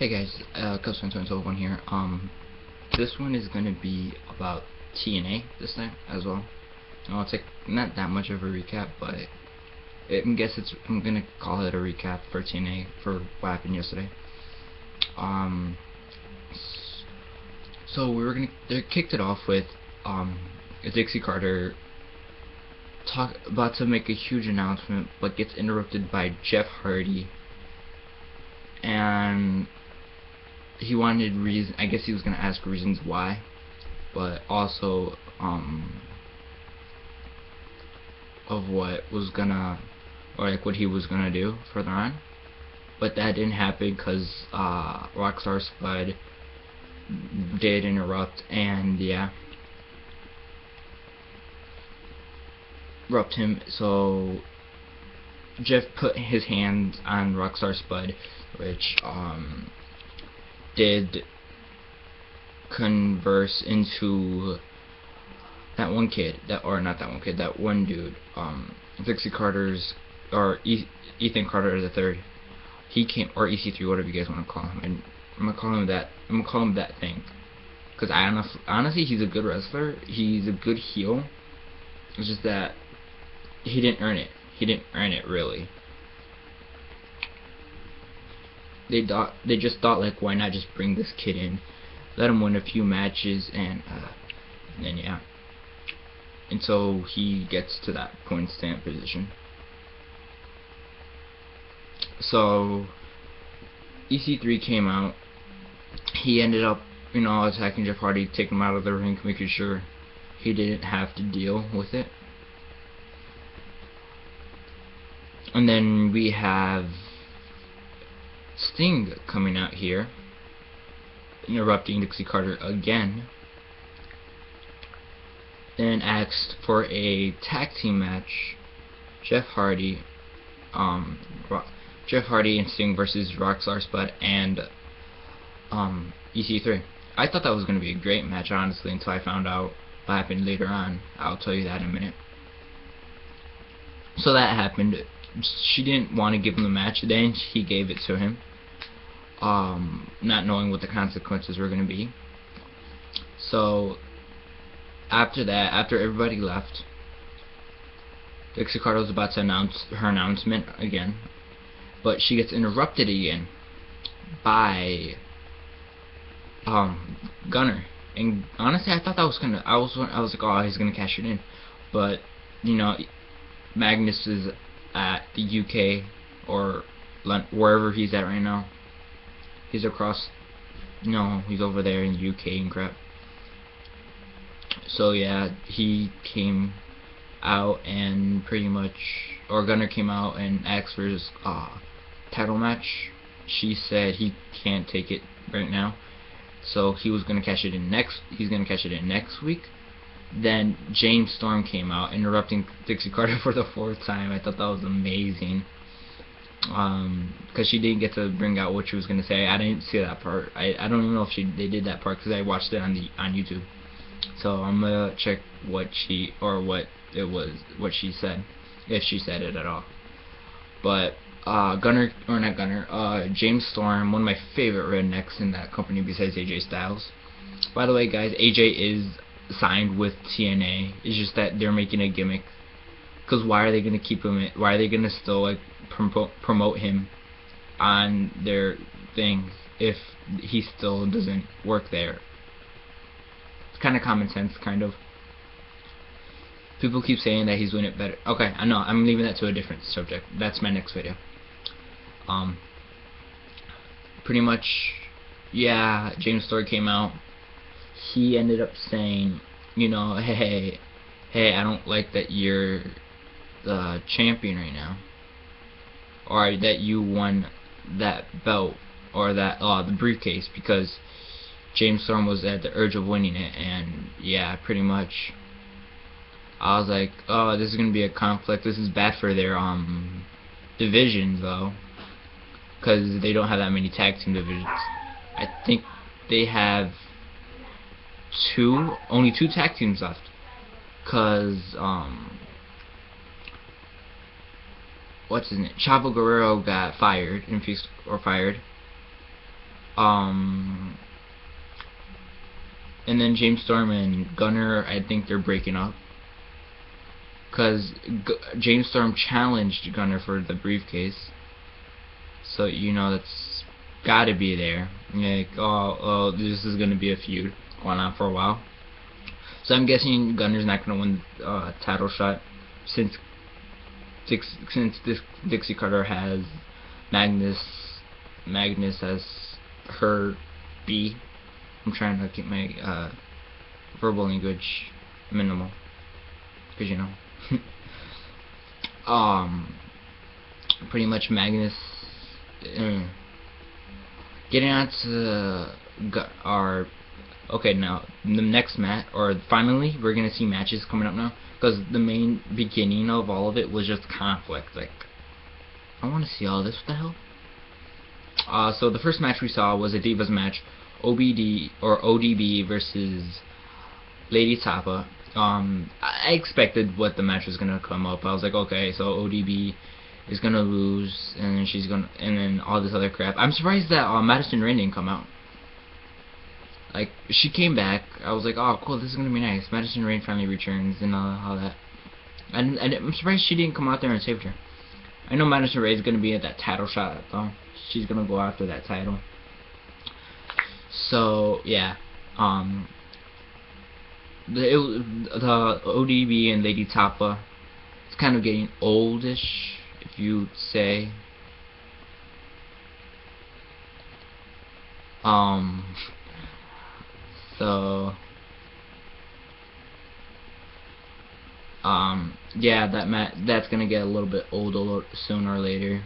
Hey guys, Custom1 here. This one is gonna be about TNA this time as well. It's like not that much of a recap, but I'm gonna call it a recap for TNA for what happened yesterday. Um, so they kicked it off with Dixie Carter about to make a huge announcement, but gets interrupted by Jeff Hardy, and he wanted reason. I guess he was gonna ask reasons why, but also of what was gonna, or like what he was gonna do further on. But that didn't happen because Rockstar Spud did interrupt, and yeah, interrupt him. So Jeff put his hands on Rockstar Spud, which did converse into that one kid, that one dude, Dixie Carter's, or Ethan Carter the third. He came, or EC3, whatever you guys want to call him. And I'm gonna call him that thing, because honestly, he's a good wrestler. He's a good heel. It's just that he didn't earn it. He didn't earn it really. They just thought, like, why not just bring this kid in, let him win a few matches, and then yeah. And so he gets to that point stand position. So EC3 came out. He ended up, attacking Jeff Hardy, taking him out of the ring, making sure he didn't have to deal with it. And then we have Sting coming out here, interrupting Dixie Carter again, then asked for a tag team match. Jeff Hardy and Sting versus Rockstar Spud and EC3. I thought that was going to be a great match, honestly, until I found out what happened later on. I'll tell you that in a minute. So that happened. She didn't want to give him the match. Then he gave it to him, not knowing what the consequences were going to be. So after that, after everybody left, Dixie Carter was about to announce her announcement again, but she gets interrupted again by Gunner. And honestly, I thought that was I was like, oh, he's gonna cash it in, but Magnus is at the UK or wherever he's at right now. He's across. He's over there in the UK and crap. So yeah, he came out and pretty much, or Gunner came out and asked for his title match. She said he can't take it right now, so he was gonna cash it in next week. Then James Storm came out, interrupting Dixie Carter for the 4th time. I thought that was amazing, because she didn't get to bring out what she was gonna say. I didn't see that part. I don't even know if they did that part, because I watched it on YouTube. So I'm gonna check what she said, if she said it at all. But James Storm, one of my favorite rednecks in that company besides AJ Styles. By the way, guys, AJ is signed with TNA. It's just that they're making a gimmick. Because why are they gonna keep him? Why are they gonna still like promote him on their things if he still doesn't work there? It's kind of common sense, kind of. People keep saying that he's doing it better. Okay, I know. I'm leaving that to a different subject. That's my next video. Pretty much, yeah. James Storm came out. He ended up saying, hey, I don't like that you're the champion right now, or that you won that belt, or that the briefcase, because James Storm was at the urge of winning it. And yeah, pretty much I was like, oh, this is gonna be a conflict. This is bad for their divisions, though, because they don't have that many tag team divisions. I think they have only two tag teams left, because what's his name? Chavo Guerrero got fired, Um, and then James Storm and Gunner, I think they're breaking up. Because James Storm challenged Gunner for the briefcase. So, you know, that's gotta be there. Like, oh, this is gonna be a feud going on for a while. So I'm guessing Gunner's not gonna win title shot since Dixie Carter has Magnus as her B. I'm trying to keep my verbal language minimal, because you know. Pretty much Magnus. Getting on to our okay, now the next match, or finally we're gonna see matches coming up now, because the main beginning of all of it was just conflict. Like, I want to see all this. What the hell? So the first match we saw was a Divas match, ODB versus Lady Tapa. I expected what the match was gonna come up. I was like, okay, so ODB is gonna lose, and then and then all this other crap. I'm surprised that Madison Rayne didn't come out. Like, she came back. I was like, oh, cool, this is gonna be nice. Madison Rayne finally returns and all that. And I'm surprised she didn't come out there and save her. I know Madison Rayne is gonna be at that title shot though. She's gonna go after that title. So yeah, the ODB and Lady Tapa, it's kind of getting oldish, if you'd say. So yeah, that's gonna get a little bit old sooner or later.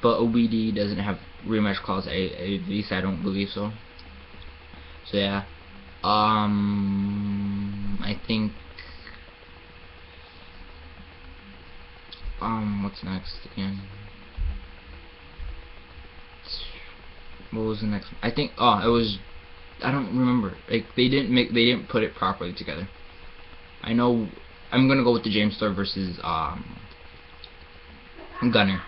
But OBD doesn't have rematch clause, at least I don't believe so. So yeah, I think what's next again? What was the next? I think it was, I don't remember. Like, they didn't put it properly together. I know I'm gonna go with the James Storm versus Gunner.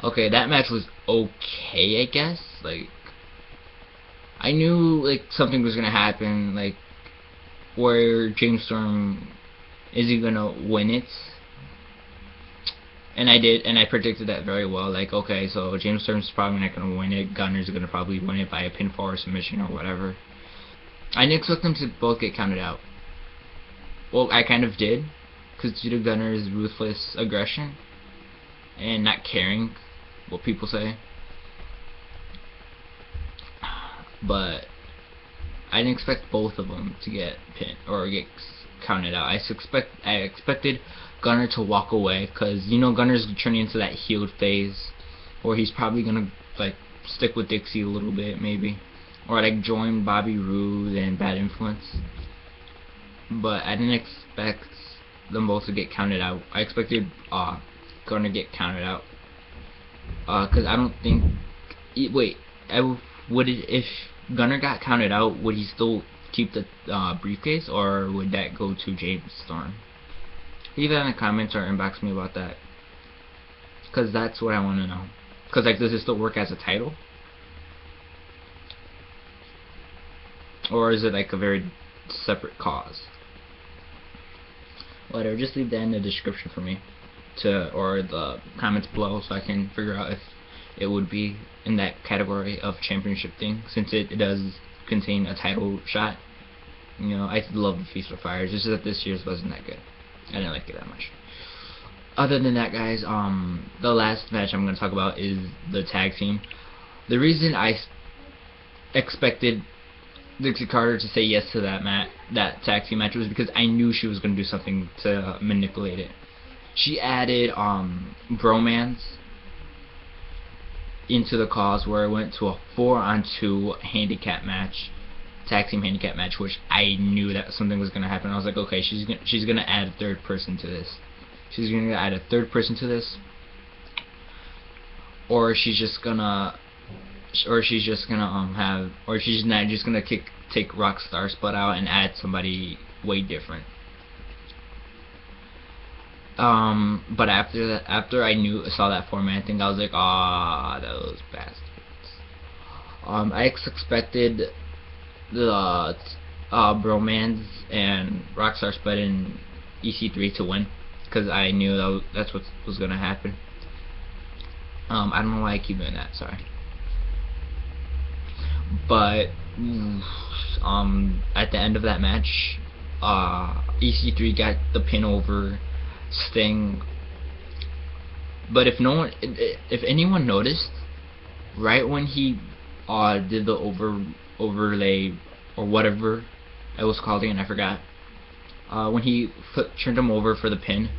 Okay, that match was okay, I guess. Like, I knew like something was gonna happen, like where James Storm is he gonna win it, and I did, and I predicted that very well. Like, okay, so James Storm's probably not gonna win it. Gunner's gonna probably win it by a pinfall or submission or whatever. I didn't expect them to both get counted out. Well, I kind of did, because due to Gunner's ruthless aggression and not caring what people say. But I didn't expect both of them to get pinned or get counted out. I expected Gunner to walk away, because you know Gunner's turning into that healed phase, or he's probably gonna like stick with Dixie a little bit maybe, or like join Bobby Roode and Bad Influence. But I didn't expect them both to get counted out. I expected Gunner to get counted out, because I don't think if Gunner got counted out, would he still keep the briefcase, or would that go to James Storm? Leave that in the comments or inbox me about that, because that's what I want to know. Because like, does it still work as a title, or is it like a very separate cause? Whatever, just leave that in the description for me, or the comments below, so I can figure out if it would be in that category of championship thing, since it does contain a title shot. You know, I love the Feast of Fire, just that this year's wasn't that good. I didn't like it that much. Other than that, guys, the last match I'm going to talk about is the tag team. The reason I expected Dixie Carter to say yes to that tag team match was because I knew she was going to do something to manipulate it. She added bromance into the cause, where it went to a 4-on-2 handicap match, tag team handicap match, which I knew that something was gonna happen. I was like, okay, she's gonna add a third person to this. She's gonna add a third person to this, or she's just gonna not just gonna take Rockstar Spud out and add somebody way different. But after I saw that format, I think I was like, ah, those bastards. I expected the Bromans and Rockstar Spud and EC3 to win, because I knew that's what was gonna happen. I don't know why I keep doing that. Sorry. But at the end of that match, EC3 got the pin over Sting. But if anyone noticed, right when he did the overlay or whatever it was called again, I forgot. When he turned him over for the pin,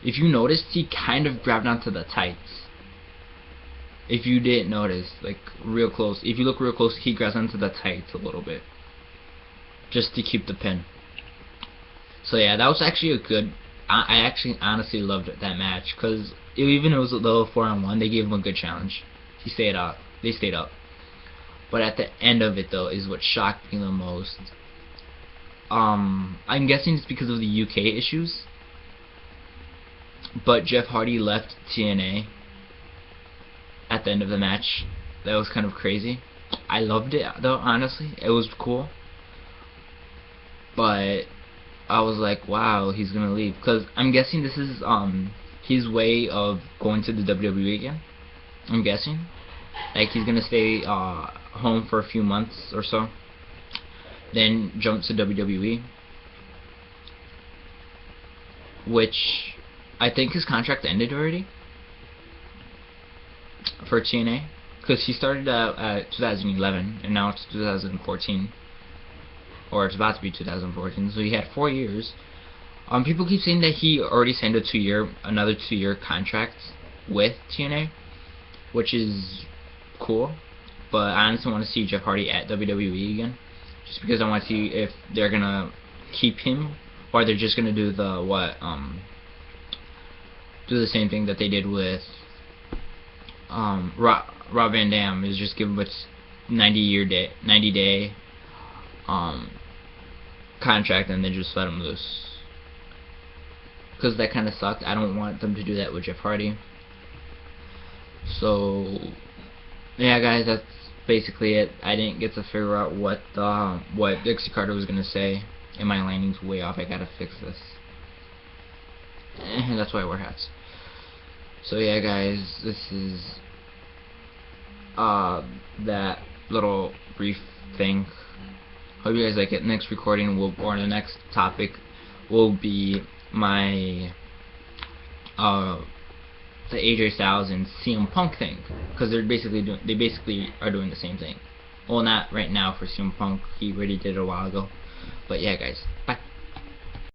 if you noticed, he kind of grabbed onto the tights. If you didn't notice, like real close, if you look real close, he grabs onto the tights a little bit, just to keep the pin. So yeah, that was actually a good. I actually honestly loved that match, because even though it was a little 4-on-1, they gave him a good challenge. He stayed up. They stayed up. But at the end of it though is what shocked me the most. I'm guessing it's because of the UK issues. But Jeff Hardy left TNA at the end of the match. That was kind of crazy. I loved it though, honestly. It was cool. But I was like, wow, he's gonna leave, because I'm guessing this is his way of going to the WWE again. I'm guessing, like, he's gonna stay home for a few months or so, then jump to WWE, which I think his contract ended already for TNA, because he started out at 2011 and now it's 2014. Or it's about to be 2014, so he had 4 years. People keep saying that he already signed another 2-year contract with TNA, which is cool. But I honestly want to see Jeff Hardy at WWE again, just because I want to see if they're gonna keep him or they're just gonna do the do the same thing that they did with Rob Van Dam, is just give him a 90 day contract and then just let him loose, because that kind of sucked. I don't want them to do that with Jeff Hardy. So yeah guys, that's basically it. I didn't get to figure out what Dixie Carter was gonna say, and my lighting's way off. I gotta fix this. That's why I wear hats. So yeah guys, this is that little brief thing. Hope you guys like it. Next recording or the next topic will be my the AJ Styles and CM Punk thing, because they basically are doing the same thing. Well, not right now for CM Punk. He already did it a while ago. But yeah guys, bye.